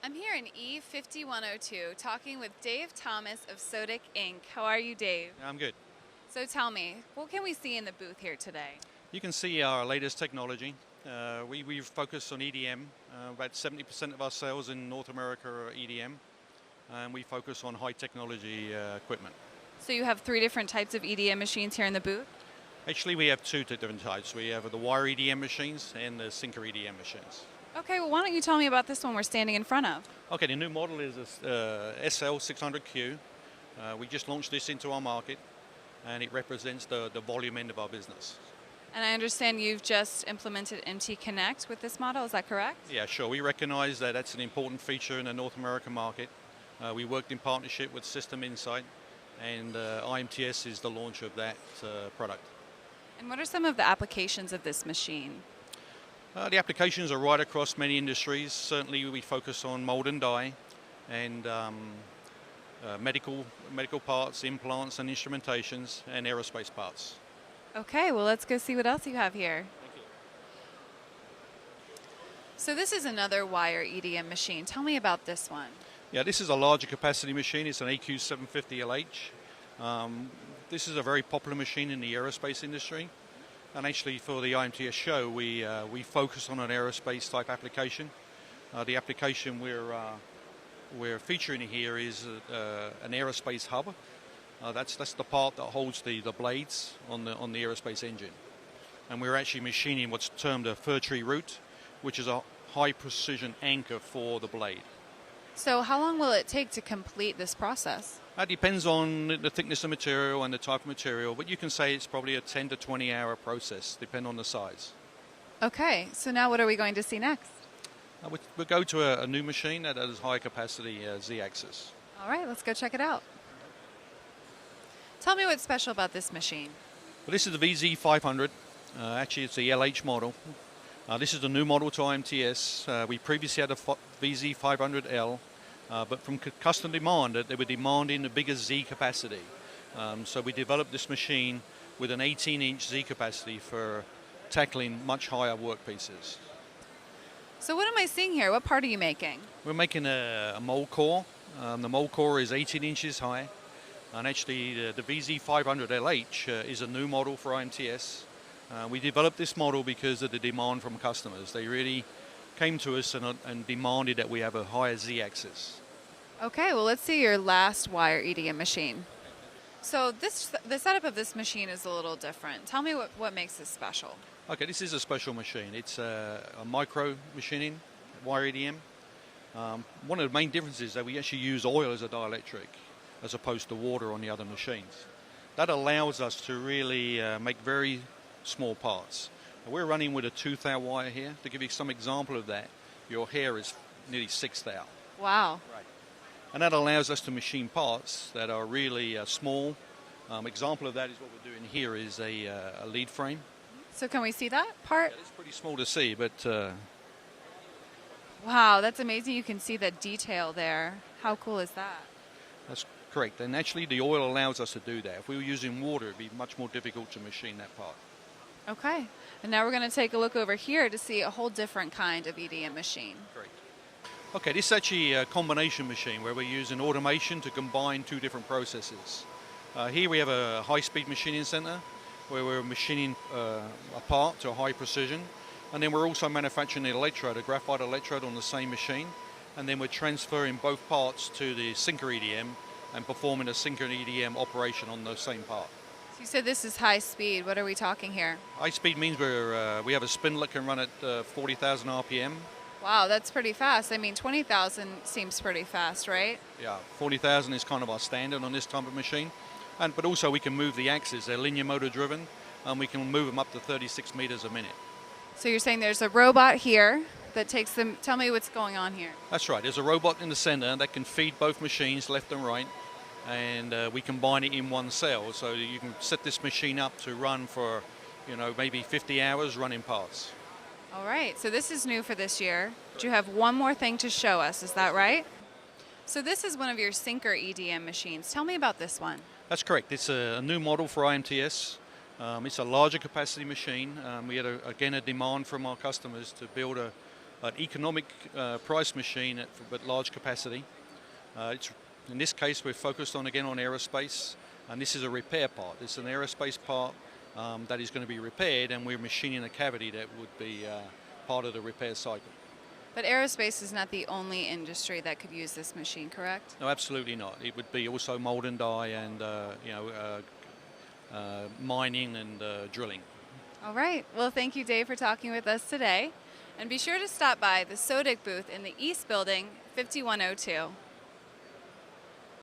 I'm here in E5102 talking with Dave Thomas of Sodick Inc. How are you, Dave? I'm good. So tell me, what can we see in the booth here today? You can see our latest technology. We focus on EDM. About 70% of our sales in North America are EDM, and we focus on high technology equipment. So you have three different types of EDM machines here in the booth? Actually, we have two different types. We have the wire EDM machines and the sinker EDM machines. Okay, well, why don't you tell me about this one we're standing in front of? Okay, the new model is a SL600Q. We just launched this into our market, and it represents the volume end of our business. And I understand you've just implemented MT Connect with this model, is that correct? Yeah, sure. We recognize that that's an important feature in the North American market. We worked in partnership with System Insight, and IMTS is the launch of that product. And what are some of the applications of this machine? The applications are right across many industries. Certainly we focus on mold and die and medical parts, implants and instrumentations, and aerospace parts. Okay, well, let's go see what else you have here. Thank you. So this is another wire EDM machine. Tell me about this one. Yeah, this is a larger capacity machine. It's an AQ750LH. This is a very popular machine in the aerospace industry. And actually for the IMTS show, we focus on an aerospace type application. The application we're featuring here is an Aerospace Hub. That's the part that holds the blades on the aerospace engine. And we're actually machining what's termed a fir tree root, which is a high precision anchor for the blade. So how long will it take to complete this process? That depends on the thickness of material and the type of material, but you can say it's probably a 10 to 20 hour process, depending on the size. Okay, so now what are we going to see next? We'll go to a new machine that has high capacity Z-axis. All right, let's go check it out. Tell me what's special about this machine. Well, this is the VZ500. Actually, it's the LH model. This is the new model to IMTS. We previously had a VZ500L. But from customer demand, they were demanding a bigger Z capacity. So we developed this machine with an 18-inch Z capacity for tackling much higher workpieces. So what am I seeing here? What part are you making? We're making a mold core. The mold core is 18 inches high. And actually the VZ500LH is a new model for IMTS. We developed this model because of the demand from customers. They really came to us and demanded that we have a higher Z-axis. Okay, well, let's see your last wire EDM machine. So the setup of this machine is a little different. Tell me what makes this special. Okay, this is a special machine. It's a micro machining, wire EDM. One of the main differences is that we actually use oil as a dielectric as opposed to water on the other machines. That allows us to really make very small parts. We're running with a 2 thou wire here. To give you some example of that, your hair is nearly 6 thou. Wow. Right. And that allows us to machine parts that are really small. Example of that is what we're doing here is a lead frame. So can we see that part? Yeah, it's pretty small to see, but... Wow, that's amazing. You can see the detail there. How cool is that? That's correct. And actually the oil allows us to do that. If we were using water, it'd be much more difficult to machine that part. Okay, and now we're going to take a look over here to see a whole different kind of EDM machine. Great. Okay, this is actually a combination machine where we're using automation to combine two different processes. Here we have a high-speed machining center where we're machining a part to a high precision, and then we're also manufacturing an electrode, a graphite electrode on the same machine, and then we're transferring both parts to the sinker EDM and performing a sinker EDM operation on the same part. You said this is high speed. What are we talking here? High speed means we have a spindle that can run at 40,000 RPM. Wow, that's pretty fast. I mean, 20,000 seems pretty fast, right? Yeah, 40,000 is kind of our standard on this type of machine. But also we can move the axes. They're linear motor driven, and we can move them up to 36 meters a minute. So you're saying there's a robot here that takes them. Tell me what's going on here. That's right. There's a robot in the center that can feed both machines left and right. And we combine it in one cell, so you can set this machine up to run for, maybe 50 hours running parts. All right, so this is new for this year. But you have one more thing to show us, is that right? So this is one of your sinker EDM machines. Tell me about this one. That's correct. It's a new model for IMTS. It's a larger capacity machine. We had, again, a demand from our customers to build a an economic price machine but large capacity. In this case, we're focused on aerospace, and this is a repair part. It's an aerospace part that is going to be repaired, and we're machining a cavity that would be part of the repair cycle. But aerospace is not the only industry that could use this machine, correct? No, absolutely not. It would be also mold and die, and mining and drilling. All right. Well, thank you, Dave, for talking with us today. And be sure to stop by the Sodick booth in the East Building, 5102.